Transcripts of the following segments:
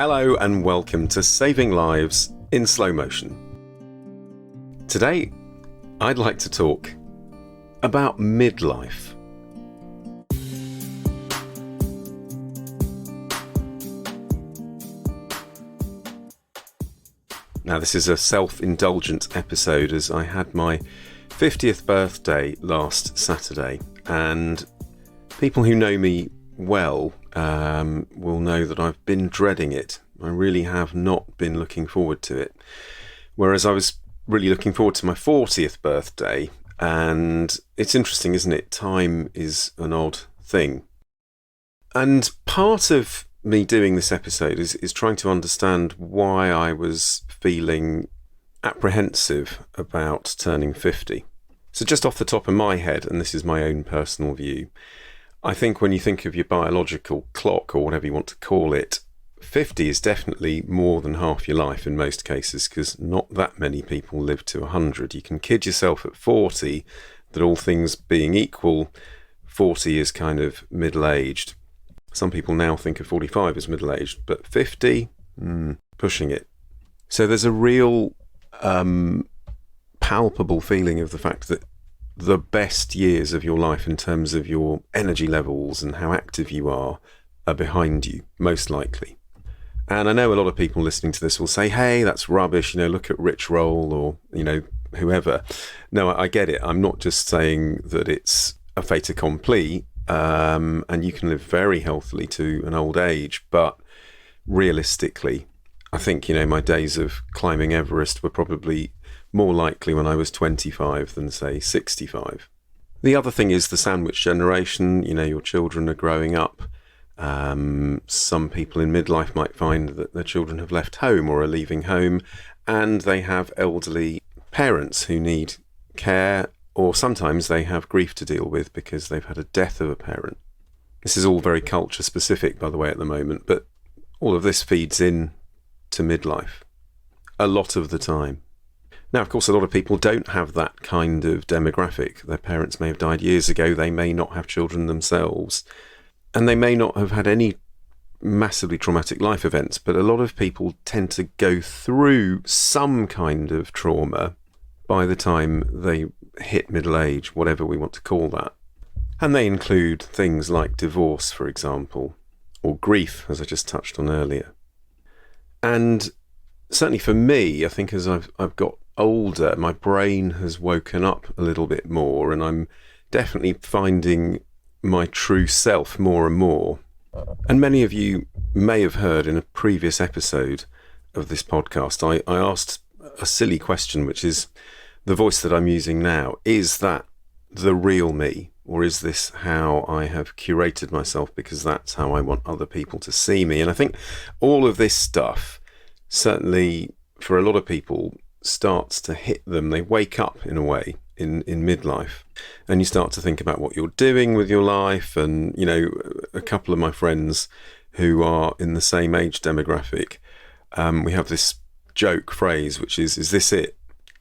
Hello and welcome to Saving Lives in Slow Motion. Today, I'd like to talk about midlife. Now, this is a self-indulgent episode as I had my 50th birthday last Saturday, and people who know me well will know that I've been dreading it. I really have not been looking forward to it. Whereas I was really looking forward to my 40th birthday, and it's interesting, isn't it? Time is an odd thing. And part of me doing this episode is trying to understand why I was feeling apprehensive about turning 50. So just off the top of my head, and this is my own personal view, I think when you think of your biological clock, or whatever you want to call it, 50 is definitely more than half your life in most cases, because not that many people live to 100. You can kid yourself at 40 that all things being equal, 40 is kind of middle-aged. Some people now think of 45 as middle-aged, but 50, pushing it. So there's a real palpable feeling of the fact that the best years of your life in terms of your energy levels and how active you are behind you, most likely. And I know a lot of people listening to this will say, hey, that's rubbish, look at Rich Roll or, whoever. No, I get it. I'm not just saying that it's a fait accompli, and you can live very healthily to an old age, but realistically, I think, my days of climbing Everest were probably more likely when I was 25 than, say, 65. The other thing is the sandwich generation. Your children are growing up. Some people in midlife might find that their children have left home or are leaving home, and they have elderly parents who need care, or sometimes they have grief to deal with because they've had a death of a parent. This is all very culture specific, by the way, at the moment, but all of this feeds in to midlife a lot of the time. Now, of course, a lot of people don't have that kind of demographic. Their parents may have died years ago. They may not have children themselves. And they may not have had any massively traumatic life events. But a lot of people tend to go through some kind of trauma by the time they hit middle age, whatever we want to call that. And they include things like divorce, for example, or grief, as I just touched on earlier. And certainly for me, I think as I've got older, my brain has woken up a little bit more, and I'm definitely finding my true self more and more. And many of you may have heard in a previous episode of this podcast, I asked a silly question, which is, the voice that I'm using now, is that the real me? Or is this how I have curated myself because that's how I want other people to see me? And I think all of this stuff, certainly for a lot of people, starts to hit them. They wake up in a way in midlife, and you start to think about what you're doing with your life. And a couple of my friends who are in the same age demographic, we have this joke phrase which is this it?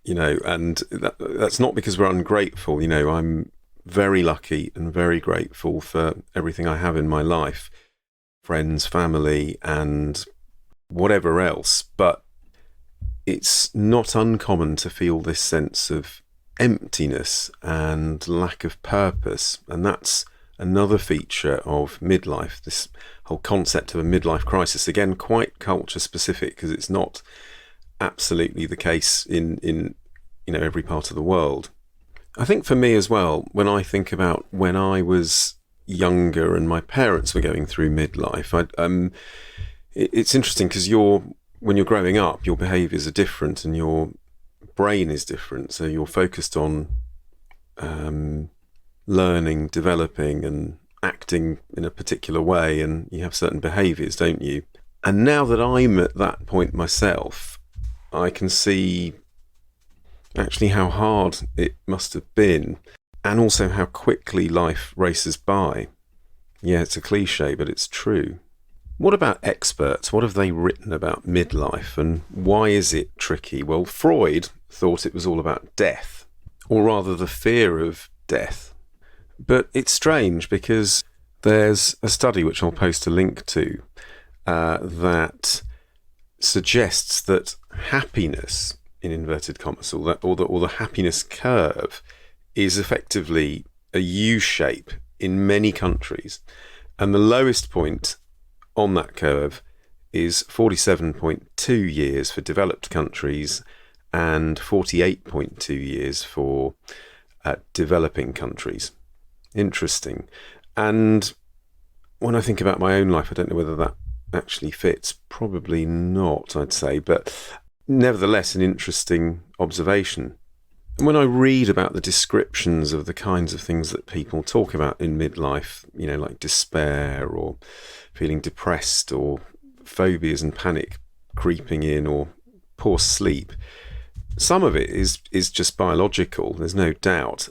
And that's not because we're ungrateful. I'm very lucky and very grateful for everything I have in my life, friends, family, and whatever else, but it's not uncommon to feel this sense of emptiness and lack of purpose. And that's another feature of midlife, this whole concept of a midlife crisis. Again, quite culture specific, because it's not absolutely the case in every part of the world. I think for me as well, when I think about when I was younger and my parents were going through midlife, it's interesting because when you're growing up, your behaviours are different and your brain is different. So you're focused on learning, developing and acting in a particular way, and you have certain behaviours, don't you? And now that I'm at that point myself, I can see actually how hard it must have been, and also how quickly life races by. Yeah, it's a cliche, but it's true. What about experts? What have they written about midlife, and why is it tricky? Well, Freud thought it was all about death, or rather the fear of death. But it's strange because there's a study which I'll post a link to that suggests that happiness, in inverted commas, or the happiness curve is effectively a U shape in many countries. And the lowest point on that curve is 47.2 years for developed countries and 48.2 years for developing countries. Interesting. And when I think about my own life, I don't know whether that actually fits. Probably not, I'd say, but nevertheless, an interesting observation. And when I read about the descriptions of the kinds of things that people talk about in midlife, like despair or feeling depressed or phobias and panic creeping in or poor sleep, some of it is just biological, there's no doubt.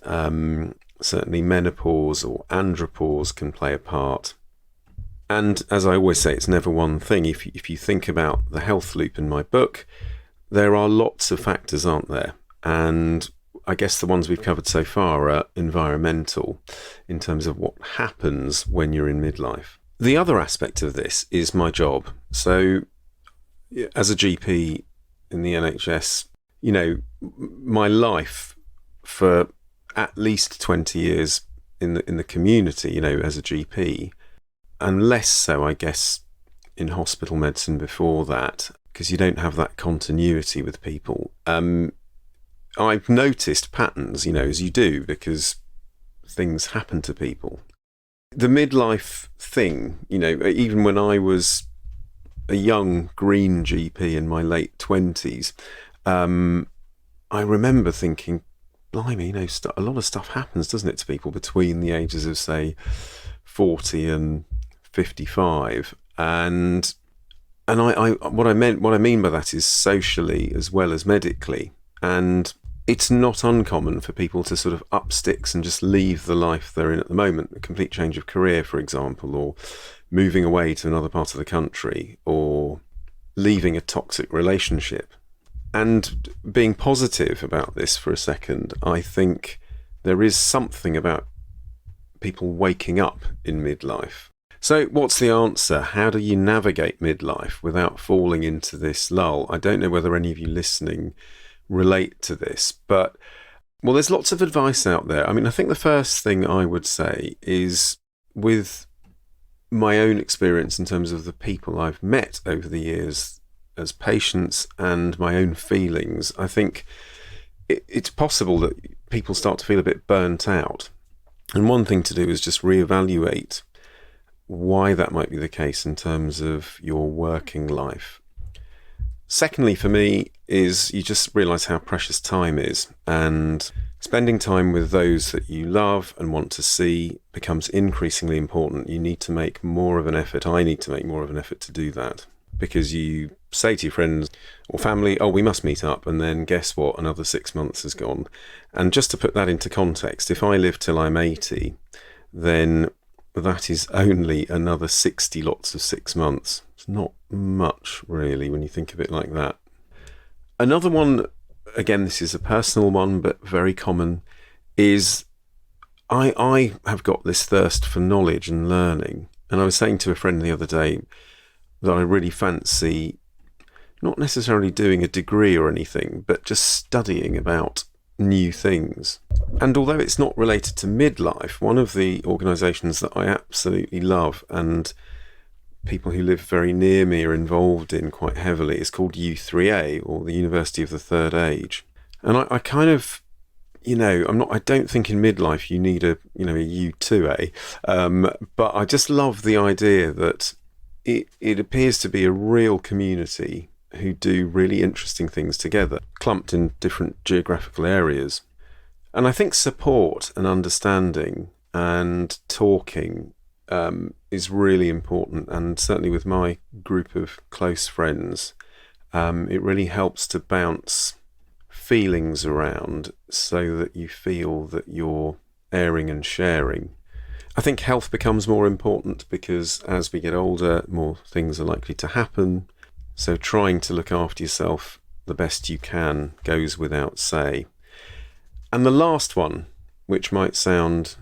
Certainly menopause or andropause can play a part. And as I always say, it's never one thing. If you think about the health loop in my book, there are lots of factors, aren't there? And I guess the ones we've covered so far are environmental in terms of what happens when you're in midlife. The other aspect of this is my job. So as a GP in the NHS, my life for at least 20 years in the community, as a GP, and less so, I guess, in hospital medicine before that, because you don't have that continuity with people. I've noticed patterns, as you do, because things happen to people. The midlife thing, even when I was a young green GP in my late 20s, I remember thinking, blimey, a lot of stuff happens, doesn't it, to people between the ages of, say, 40 and 55, and what I mean by that is socially as well as medically. And it's not uncommon for people to sort of up sticks and just leave the life they're in at the moment, a complete change of career, for example, or moving away to another part of the country, or leaving a toxic relationship. And being positive about this for a second, I think there is something about people waking up in midlife. So what's the answer? How do you navigate midlife without falling into this lull? I don't know whether any of you listening relate to this, but, well, there's lots of advice out there. I mean, I think the first thing I would say is, with my own experience in terms of the people I've met over the years as patients and my own feelings, I think it's possible that people start to feel a bit burnt out. And one thing to do is just reevaluate why that might be the case in terms of your working life. Secondly, for me, is you just realise how precious time is, and spending time with those that you love and want to see becomes increasingly important. You need to make more of an effort. I need to make more of an effort to do that, because you say to your friends or family, oh, we must meet up, and then guess what? Another 6 months has gone. And just to put that into context, if I live till I'm 80, then that is only another 60 lots of 6 months. It's not much, really, when you think of it like that. Another one, again, this is a personal one, but very common, is I have got this thirst for knowledge and learning. And I was saying to a friend the other day that I really fancy not necessarily doing a degree or anything, but just studying about new things. And although it's not related to midlife, one of the organisations that I absolutely love and people who live very near me are involved in quite heavily is called U3A, or the University of the Third Age. And I kind of, I don't think in midlife you need a U2A, but I just love the idea that it appears to be a real community who do really interesting things together, clumped in different geographical areas. And I think support and understanding and talking is really important. And certainly with my group of close friends, it really helps to bounce feelings around so that you feel that you're airing and sharing. I think health becomes more important because as we get older, more things are likely to happen. So trying to look after yourself the best you can goes without say. And the last one, which might sound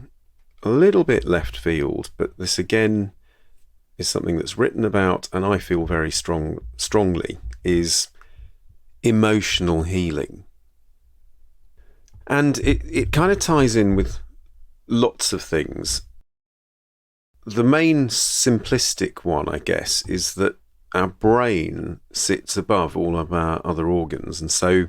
a little bit left field, but this again is something that's written about and I feel very strongly, is emotional healing. And it kind of ties in with lots of things. The main simplistic one, I guess, is that our brain sits above all of our other organs. And so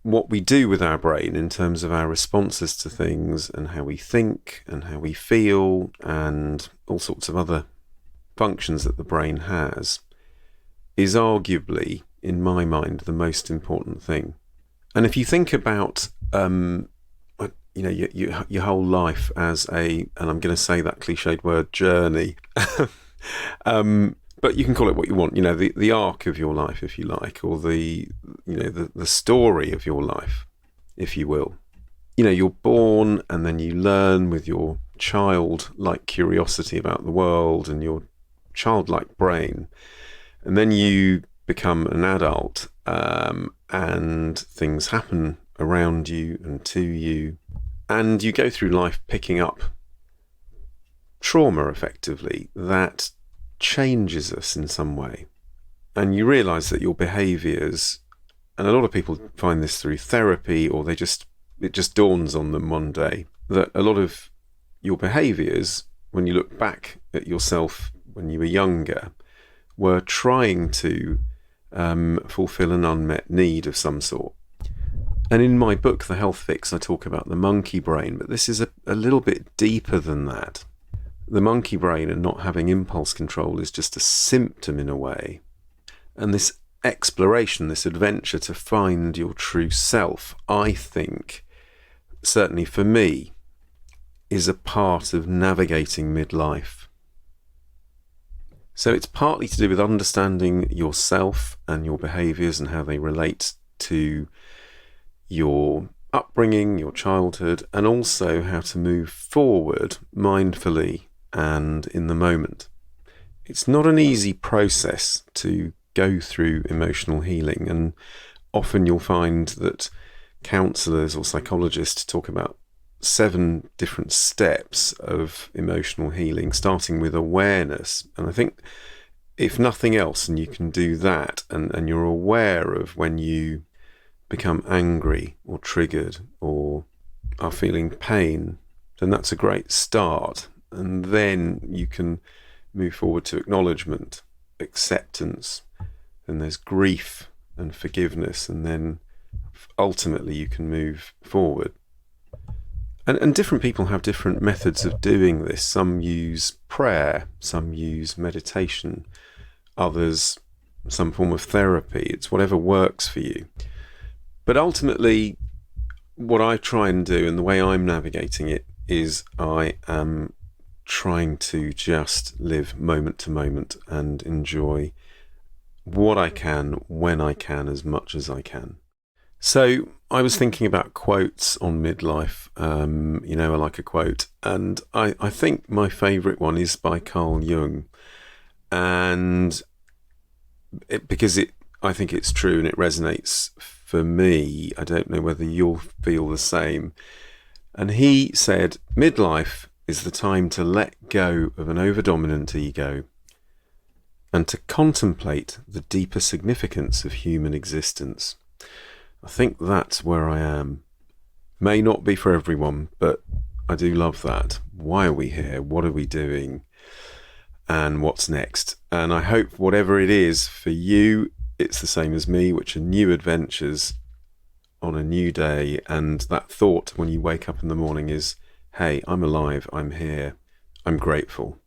what we do with our brain in terms of our responses to things and how we think and how we feel and all sorts of other functions that the brain has is arguably, in my mind, the most important thing. And if you think about your whole life as and I'm going to say that cliched word, journey, but you can call it what you want, the arc of your life, if you like, or the story of your life, if you will. You're born and then you learn with your childlike curiosity about the world and your childlike brain, and then you become an adult, and things happen around you and to you, and you go through life picking up trauma, effectively, that changes us in some way. And you realise that your behaviours, and a lot of people find this through therapy, or it just dawns on them one day, that a lot of your behaviours, when you look back at yourself when you were younger, were trying to fulfil an unmet need of some sort. And in my book, The Health Fix, I talk about the monkey brain, but this is a little bit deeper than that. The monkey brain and not having impulse control is just a symptom in a way. And this exploration, this adventure to find your true self, I think, certainly for me, is a part of navigating midlife. So it's partly to do with understanding yourself and your behaviours and how they relate to your upbringing, your childhood, and also how to move forward mindfully and in the moment. It's not an easy process to go through emotional healing, and often you'll find that counsellors or psychologists talk about 7 different steps of emotional healing, starting with awareness. And I think if nothing else, and you can do that, and you're aware of when you become angry or triggered or are feeling pain, then that's a great start. And then you can move forward to acknowledgement, acceptance, and there's grief and forgiveness, and then ultimately you can move forward. And different people have different methods of doing this. Some use prayer, some use meditation, others some form of therapy. It's whatever works for you. But ultimately, what I try and do, and the way I'm navigating it, is I am trying to just live moment to moment and enjoy what I can, when I can, as much as I can. So I was thinking about quotes on midlife. I like a quote, and I think my favourite one is by Carl Jung, and I think it's true and it resonates for me. I don't know whether you'll feel the same. And he said, midlife is the time to let go of an overdominant ego and to contemplate the deeper significance of human existence. I think that's where I am. May not be for everyone, but I do love that. Why are we here? What are we doing? And what's next? And I hope whatever it is for you, it's the same as me, which are new adventures on a new day. And that thought when you wake up in the morning is, hey, I'm alive, I'm here, I'm grateful.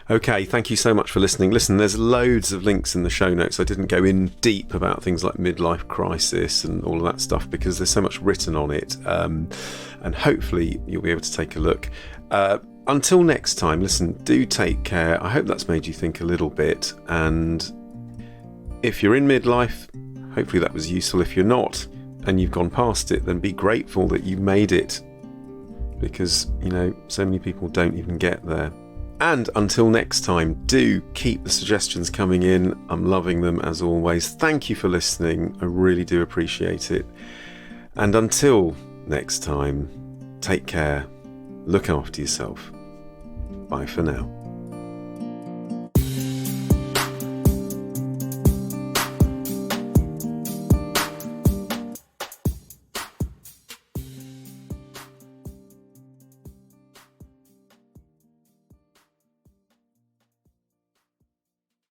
Okay, thank you so much for listening. Listen, there's loads of links in the show notes. I didn't go in deep about things like midlife crisis and all of that stuff because there's so much written on it. And hopefully you'll be able to take a look. Until next time, listen, do take care. I hope that's made you think a little bit. And if you're in midlife, hopefully that was useful. If you're not and you've gone past it, then be grateful that you made it, because, so many people don't even get there. And until next time, do keep the suggestions coming in. I'm loving them as always. Thank you for listening. I really do appreciate it. And until next time, take care. Look after yourself. Bye for now.